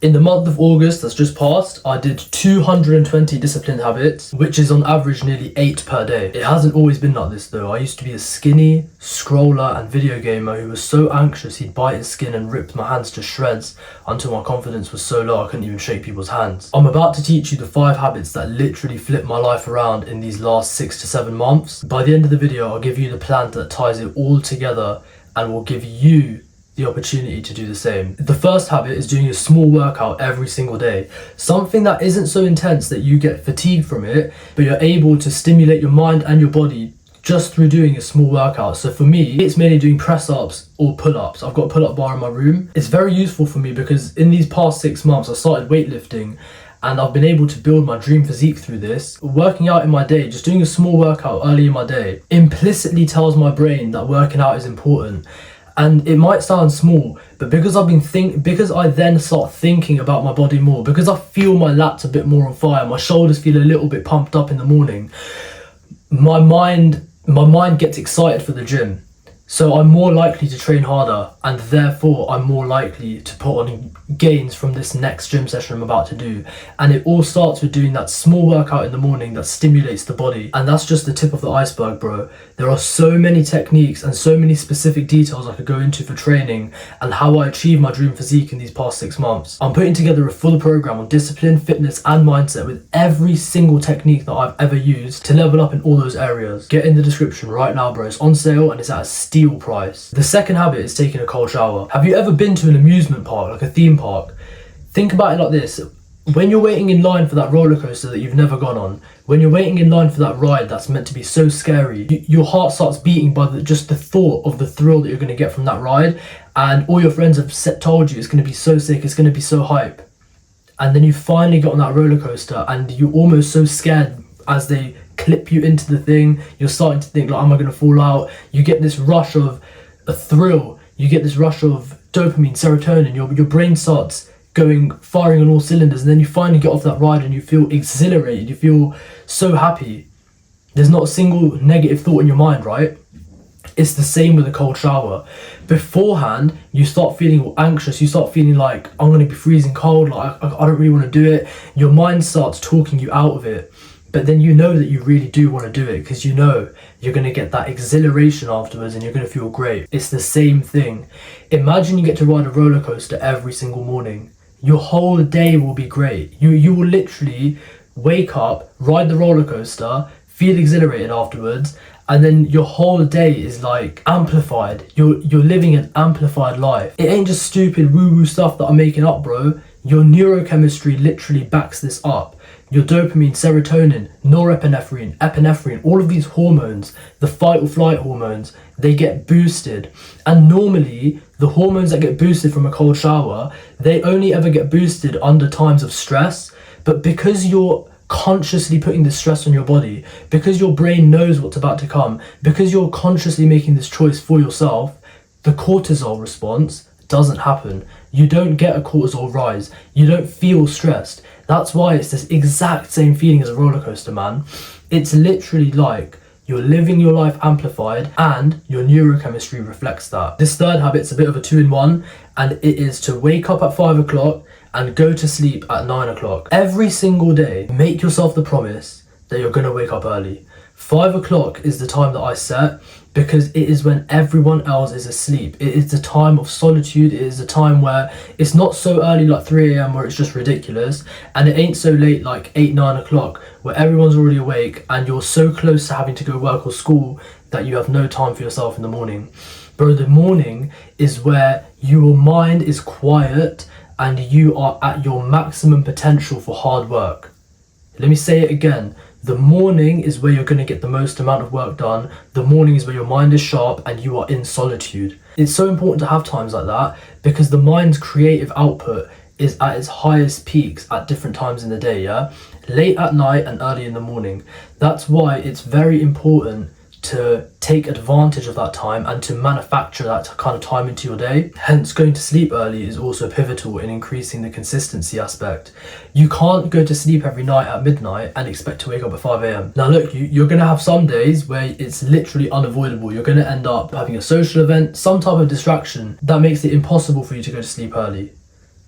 In the month of August that's just passed, I did 220 disciplined habits, which is on average nearly 8 per day. It hasn't always been like this though. I used to be a skinny scroller and video gamer who was so anxious he'd bite his skin and rip my hands to shreds until my confidence was so low I couldn't even shake people's hands. I'm about to teach you the 5 habits that literally flipped my life around in these last 6 to 7 months. By the end of the video, I'll give you the plan that ties it all together and will give you the opportunity to do the same. The first habit is doing a small workout every single day. Something that isn't so intense that you get fatigued from it, but you're able to stimulate your mind and your body just through doing a small workout. So for me, it's mainly doing press-ups or pull-ups. I've got a pull-up bar in my room. It's very useful for me because in these past 6 months, I started weightlifting and I've been able to build my dream physique through this. Working out in my day, just doing a small workout early in my day, implicitly tells my brain that working out is important. And it might sound small, but because I then start thinking about my body more, because I feel my lats a bit more on fire, my shoulders feel a little bit pumped up in the morning, my mind gets excited for the gym. So I'm more likely to train harder, and therefore I'm more likely to put on gains from this next gym session I'm about to do. And it all starts with doing that small workout in the morning that stimulates the body. And that's just the tip of the iceberg, bro. There are so many techniques and so many specific details I could go into for training and how I achieved my dream physique in these past 6 months. I'm putting together a full program on discipline, fitness and mindset with every single technique that I've ever used to level up in all those areas. Get in the description right now, bro. It's on sale and it's at a steal price. The second habit is taking a cold shower. Have you ever been to an amusement park, like a theme park? Think about it like this. When you're waiting in line for that roller coaster that you've never gone on, when you're waiting in line for that ride that's meant to be so scary, your heart starts beating by just the thought of the thrill that you're going to get from that ride, and all your friends have told you it's going to be so sick, it's going to be so hype. And then you finally get on that roller coaster and you're almost so scared as they clip you into the thing, you're starting to think like, am I going to fall out? You get this rush of a thrill, you get this rush of dopamine, serotonin, your brain starts firing on all cylinders, and then you finally get off that ride and you feel exhilarated, you feel so happy. There's not a single negative thought in your mind, right? It's the same with a cold shower. Beforehand, you start feeling all anxious, you start feeling like, I'm going to be freezing cold, like I don't really want to do it. Your mind starts talking you out of it. But then you know that you really do want to do it because you know you're going to get that exhilaration afterwards and you're going to feel great. It's the same thing. Imagine you get to ride a roller coaster every single morning. Your whole day will be great. You will literally wake up, ride the roller coaster, feel exhilarated afterwards, and then your whole day is like amplified. You're living an amplified life. It ain't just stupid woo-woo stuff that I'm making up, bro. Your neurochemistry literally backs this up. Your dopamine, serotonin, norepinephrine, epinephrine, all of these hormones, the fight or flight hormones, they get boosted. And normally, the hormones that get boosted from a cold shower, they only ever get boosted under times of stress. But because you're consciously putting this stress on your body, because your brain knows what's about to come, because you're consciously making this choice for yourself, the cortisol response doesn't happen. You don't get a cortisol rise. You don't feel stressed. That's why it's this exact same feeling as a roller coaster, man. It's literally like you're living your life amplified and your neurochemistry reflects that. This third habit's a bit of a 2-in-1, and it is to wake up at 5 o'clock and go to sleep at 9 o'clock. Every single day, make yourself the promise that you're gonna wake up early. 5 o'clock is the time that I set because it is when everyone else is asleep. It is the time of solitude. It is the time where it's not so early like 3 a.m. where it's just ridiculous, and it ain't so late like 8, 9 o'clock where everyone's already awake and you're so close to having to go work or school that you have no time for yourself in the morning. Bro, the morning is where your mind is quiet and you are at your maximum potential for hard work. Let me say it again. The morning is where you're going to get the most amount of work done. The morning is where your mind is sharp and you are in solitude. It's so important to have times like that because the mind's creative output is at its highest peaks at different times in the day, yeah? Late at night and early in the morning. That's why it's very important to take advantage of that time and to manufacture that kind of time into your day. Hence, going to sleep early is also pivotal in increasing the consistency aspect. You can't go to sleep every night at midnight and expect to wake up at 5 a.m. Now look, you're going to have some days where it's literally unavoidable. You're going to end up having a social event, some type of distraction that makes it impossible for you to go to sleep early.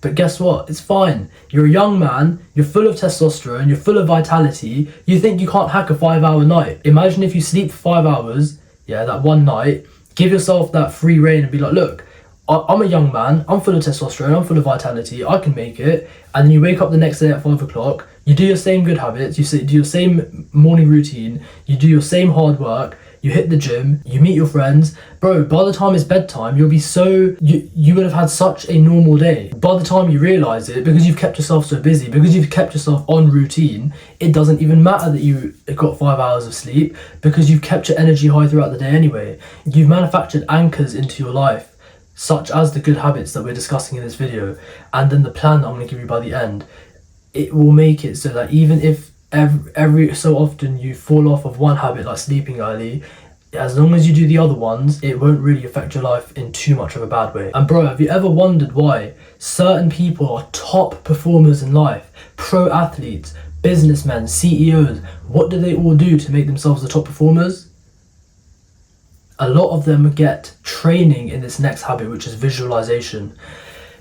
But guess what? It's fine. You're a young man, you're full of testosterone, you're full of vitality. You think you can't hack a 5-hour night. Imagine if you sleep for 5 hours, that one night, give yourself that free reign and be like, look, I'm a young man, I'm full of testosterone, I'm full of vitality, I can make it. And then you wake up the next day at 5 o'clock, you do your same good habits, you do your same morning routine, you do your same hard work, you hit the gym, you meet your friends. Bro, by the time it's bedtime, you'll be you would have had such a normal day. By the time you realise it, because you've kept yourself so busy, because you've kept yourself on routine, it doesn't even matter that you got 5 hours of sleep, because you've kept your energy high throughout the day anyway. You've manufactured anchors into your life, such as the good habits that we're discussing in this video, and then the plan that I'm going to give you by the end. It will make it so that even if every so often you fall off of one habit like sleeping early, as long as you do the other ones, it won't really affect your life in too much of a bad way. And bro, have you ever wondered why certain people are top performers in life? Pro athletes, businessmen, CEOs, what do they all do to make themselves the top performers? A lot of them get training in this next habit, which is visualization.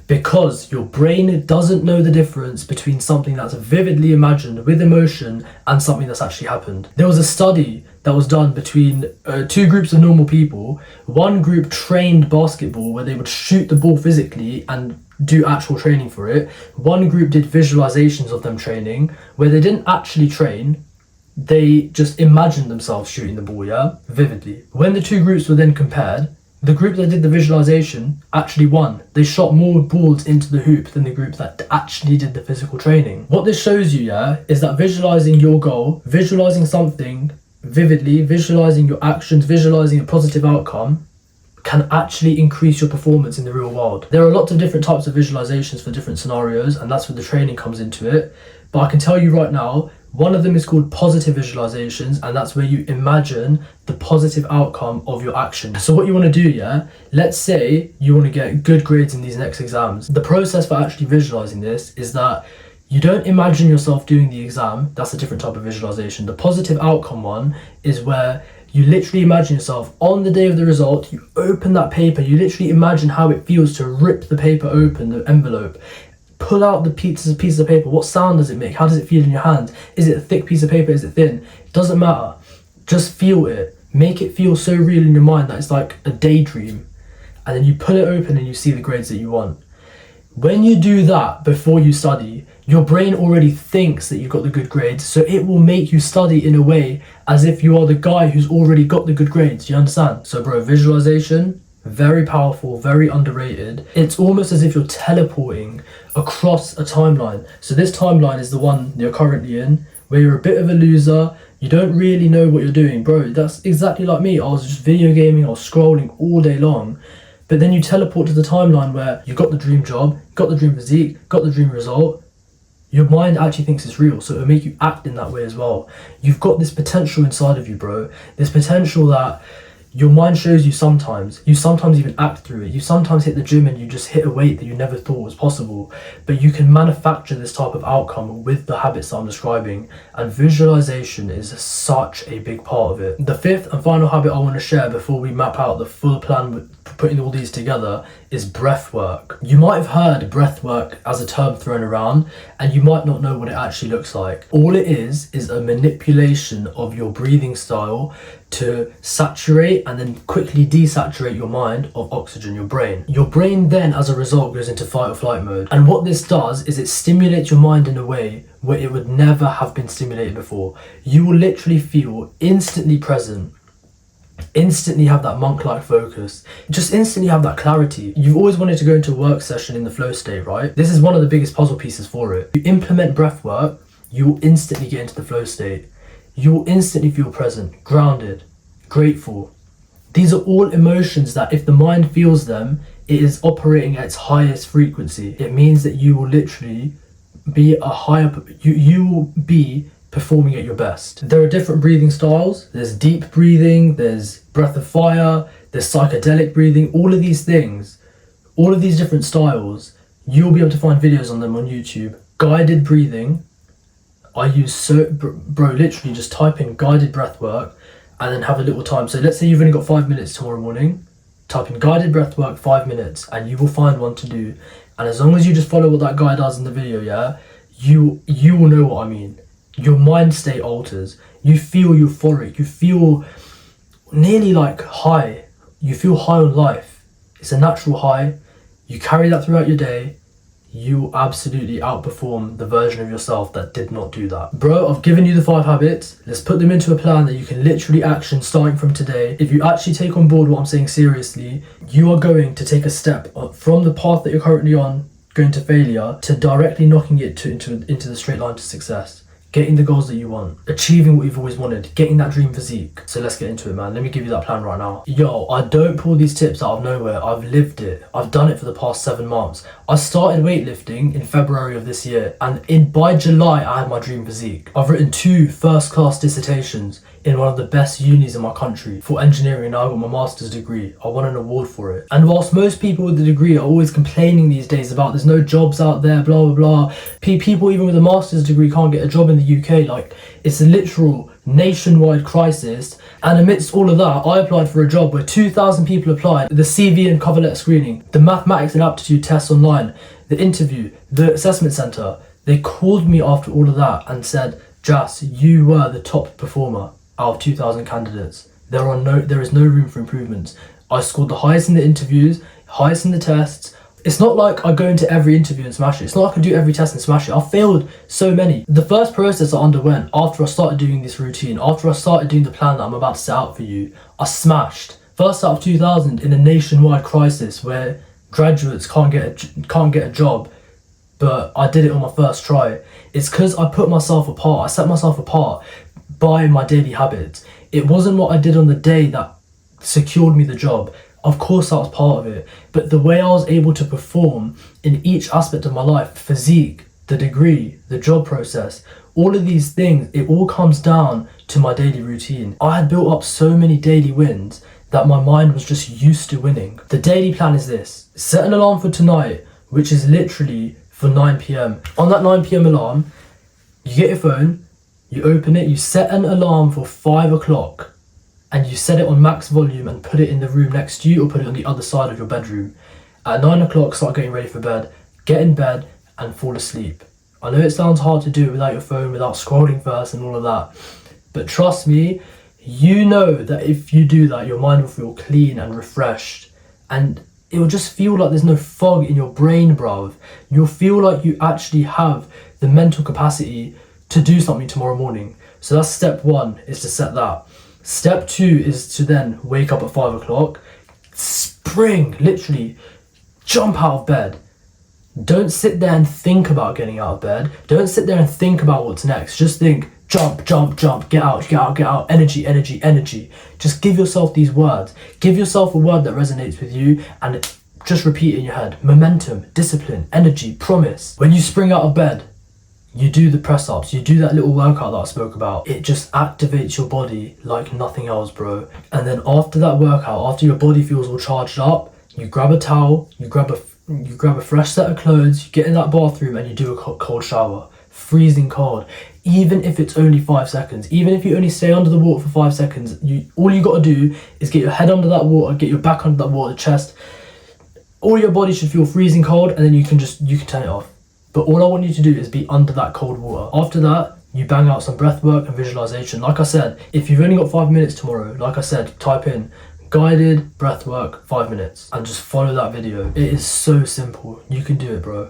Because your brain doesn't know the difference between something that's vividly imagined with emotion and something that's actually happened. There was a study that was done between two groups of normal people. One group trained basketball, where they would shoot the ball physically and do actual training for it. One group did visualizations of them training, where they didn't actually train. They just imagined themselves shooting the ball, vividly. When the two groups were then compared, the group that did the visualization actually won. They shot more balls into the hoop than the group that actually did the physical training. What this shows you, is that visualizing your goal, visualizing something vividly, visualizing your actions, visualizing a positive outcome, can actually increase your performance in the real world. There are lots of different types of visualizations for different scenarios, and that's where the training comes into it. But I can tell you right now, one of them is called positive visualizations, and that's where you imagine the positive outcome of your action. So what you want to do, let's say you want to get good grades in these next exams. The process for actually visualizing this is that you don't imagine yourself doing the exam. That's a different type of visualization. The positive outcome one is where you literally imagine yourself on the day of the result, you open that paper, you literally imagine how it feels to rip the paper open, the envelope, pull out the pieces of paper. What sound does it make? How does it feel in your hand? Is it a thick piece of paper? Is it thin? It doesn't matter. Just feel it. Make it feel so real in your mind that it's like a daydream. And then you pull it open and you see the grades that you want. When you do that before you study, your brain already thinks that you've got the good grades, so it will make you study in a way as if you are the guy who's already got the good grades. Do you understand? So bro, visualization, very powerful, very underrated. It's almost as if you're teleporting across a timeline. So this timeline is the one you're currently in, where you're a bit of a loser, you don't really know what you're doing. Bro, that's exactly like me. I was just video gaming, I was scrolling all day long. But then you teleport to the timeline where you got the dream job, got the dream physique, got the dream result. Your mind actually thinks it's real, so it'll make you act in that way as well. You've got this potential inside of you, bro. This potential that your mind shows you sometimes. You sometimes even act through it. You sometimes hit the gym and you just hit a weight that you never thought was possible. But you can manufacture this type of outcome with the habits that I'm describing. And visualization is such a big part of it. The fifth and final habit I want to share before we map out the full plan with putting all these together is breath work. You might have heard breath work as a term thrown around, and you might not know what it actually looks like. All it is a manipulation of your breathing style to saturate and then quickly desaturate your mind of oxygen, your brain. Your brain then, as a result, goes into fight or flight mode. And what this does is it stimulates your mind in a way where it would never have been stimulated before. You will literally feel instantly present, instantly have that monk-like focus, just instantly have that clarity. You've always wanted to go into a work session in the flow state, right? This is one of the biggest puzzle pieces for it. You implement breath work, you will instantly get into the flow state. You will instantly feel present, grounded, grateful. These are all emotions that if the mind feels them, it is operating at its highest frequency. It means that you will literally be you will be performing at your best. There are different breathing styles. There's deep breathing, there's breath of fire, there's psychedelic breathing. All of these things, all of these different styles, you'll be able to find videos on them on YouTube. Guided breathing, I use bro, literally just type in guided breath work and then have a little time. So let's say you've only got 5 minutes tomorrow morning, type in guided breath work 5 minutes and you will find one to do. And as long as you just follow what that guy does in the video, yeah, you will know what I mean. Your mind state alters. You feel euphoric. You feel nearly like high. You feel high on life. It's a natural high. You carry that throughout your day. You absolutely outperform the version of yourself that did not do that. Bro, I've given you the 5 habits. Let's put them into a plan that you can literally action starting from today. If you actually take on board what I'm saying seriously, you are going to take a step from the path that you're currently on, going to failure, to directly knocking it into the straight line to success. Getting the goals that you want, achieving what you've always wanted, getting that dream physique. So let's get into it, man. Let me give you that plan right now. Yo, I don't pull these tips out of nowhere. I've lived it. I've done it for the past 7 months. I started weightlifting in February of this year, and by July I had my dream physique. I've written 2 first-class dissertations in one of the best unis in my country for engineering, and I got my master's degree. I won an award for it. And whilst most people with the degree are always complaining these days about there's no jobs out there, blah blah blah, people even with a master's degree can't get a job in the UK. Like, it's a literal nationwide crisis. And amidst all of that, I applied for a job where 2,000 people applied. The CV and cover letter screening, the mathematics and aptitude tests online, the interview, the assessment centre. They called me after all of that and said, Jas, you were the top performer out of 2,000 candidates. There is no room for improvement. I scored the highest in the interviews, highest in the tests. It's not like I go into every interview and smash it. It's not like I do every test and smash it. I failed so many. The first process I underwent after I started doing this routine, after I started doing the plan that I'm about to set out for you, I smashed. First out of 2,000 in a nationwide crisis where graduates can't get a job, but I did it on my first try. It's because I put myself apart. I set myself apart by my daily habits. It wasn't what I did on the day that secured me the job. Of course that was part of it, but the way I was able to perform in each aspect of my life, physique, the degree, the job process, all of these things, it all comes down to my daily routine. I had built up so many daily wins that my mind was just used to winning. The daily plan is this: set an alarm for tonight, which is literally for 9 p.m. On that 9 p.m. alarm, you get your phone, you open it, you set an alarm for 5 o'clock, and you set it on max volume and put it in the room next to you or put it on the other side of your bedroom. At 9 o'clock, start getting ready for bed, get in bed and fall asleep. I know it sounds hard to do it without your phone, without scrolling first and all of that, but trust me, you know that if you do that, your mind will feel clean and refreshed, and it will just feel like there's no fog in your brain, bruv. You'll feel like you actually have the mental capacity to do something tomorrow morning. So that's step 1, is to set that. Step 2 is to then wake up at 5 o'clock, spring, literally jump out of bed. Don't sit there and think about getting out of bed. Don't sit there and think about what's next. Just think, jump, jump, jump, get out, get out, get out, energy, energy, energy. Just give yourself these words. Give yourself a word that resonates with you and just repeat it in your head. Momentum, discipline, energy, promise. When you spring out of bed, you do the press ups, you do that little workout that I spoke about. It just activates your body like nothing else, bro. And then after that workout, after your body feels all charged up, you grab a towel, you grab a fresh set of clothes, you get in that bathroom and you do a cold shower. Freezing cold. Even if it's only 5 seconds, even if you only stay under the water for 5 seconds, all you gotta do is get your head under that water, get your back under that water, chest. All your body should feel freezing cold, and then you can turn it off. But all I want you to do is be under that cold water. After that, you bang out some breath work and visualization. Like I said, if you've only got 5 minutes tomorrow, like I said, type in guided breath work 5 minutes and just follow that video. It is so simple. You can do it, bro.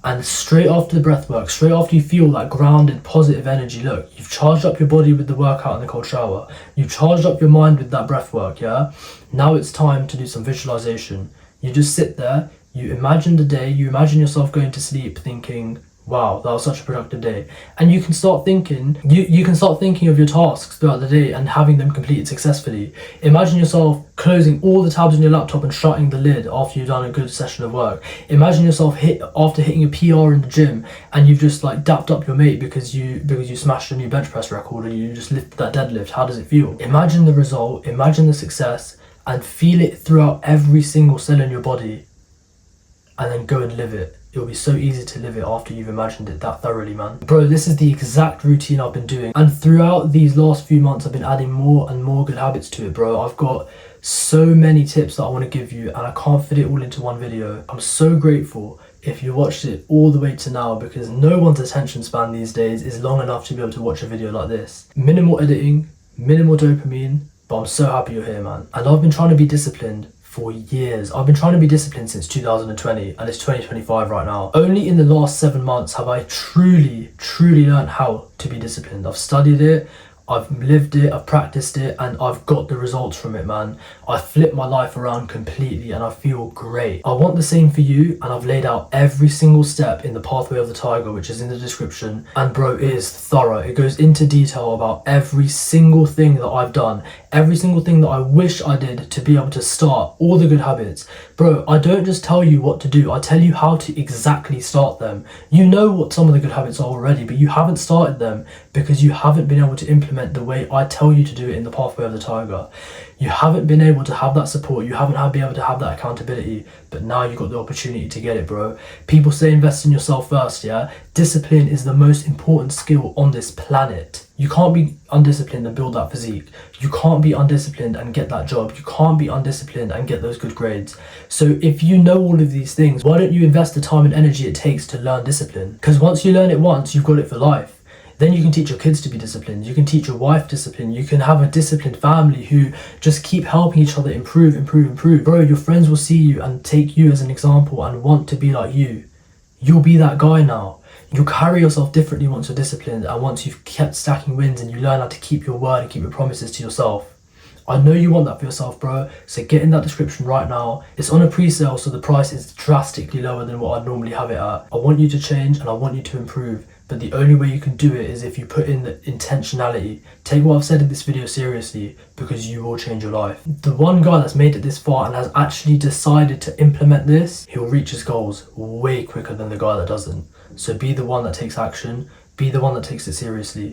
And straight after the breath work, straight after you feel that grounded, positive energy, look, you've charged up your body with the workout and the cold shower. You've charged up your mind with that breath work, yeah? Now it's time to do some visualization. You just sit there, you imagine the day, you imagine yourself going to sleep thinking, wow, that was such a productive day. And you can start thinking, you can start thinking of your tasks throughout the day and having them completed successfully. Imagine yourself closing all the tabs on your laptop and shutting the lid after you've done a good session of work. Imagine yourself after hitting a PR in the gym and you've just like dapped up your mate because you smashed a new bench press record or you just lifted that deadlift. How does it feel? Imagine the result, imagine the success, and feel it throughout every single cell in your body, and then go and live it. It'll be so easy to live it after you've imagined it that thoroughly, man. Bro, this is the exact routine I've been doing. And throughout these last few months, I've been adding more and more good habits to it, bro. I've got so many tips that I want to give you and I can't fit it all into one video. I'm so grateful if you watched it all the way to now, because no one's attention span these days is long enough to be able to watch a video like this. Minimal editing, minimal dopamine, but I'm so happy you're here, man. And I've been trying to be disciplined for years. I've been trying to be disciplined since 2020 and it's 2025 right now. Only in the last 7 months have I truly learned how to be disciplined. I've studied it, I've lived it, I've practiced it, and I've got the results from it, man. I flipped my life around completely and I feel great. I want the same for you, and I've laid out every single step in the Pathway of the Tiger, which is in the description. And bro, it is thorough. It goes into detail about every single thing that I've done, every single thing that I wish I did to be able to start all the good habits. Bro, I don't just tell you what to do, I tell you how to exactly start them. You know what some of the good habits are already, but you haven't started them because you haven't been able to implement the way I tell you to do it in the Pathway of the Tiger. You haven't been able to have that support, you haven't been able to have that accountability, but now you've got the opportunity to get it, bro. People say invest in yourself first, yeah? Discipline is the most important skill on this planet. You can't be undisciplined and build that physique. You can't be undisciplined and get that job. You can't be undisciplined and get those good grades. So if you know all of these things, why don't you invest the time and energy it takes to learn discipline? Because once you learn it once, you've got it for life. Then you can teach your kids to be disciplined. You can teach your wife discipline. You can have a disciplined family who just keep helping each other improve. Bro, your friends will see you and take you as an example and want to be like you. You'll be that guy now. You'll carry yourself differently once you're disciplined and once you've kept stacking wins and you learn how to keep your word and keep your promises to yourself. I know you want that for yourself, bro, so get in that description right now. It's on a pre-sale, so the price is drastically lower than what I normally have it at. I want you to change and I want you to improve, but the only way you can do it is if you put in the intentionality. Take what I've said in this video seriously, because you will change your life. The one guy that's made it this far and has actually decided to implement this, he'll reach his goals way quicker than the guy that doesn't. So be the one that takes action, be the one that takes it seriously.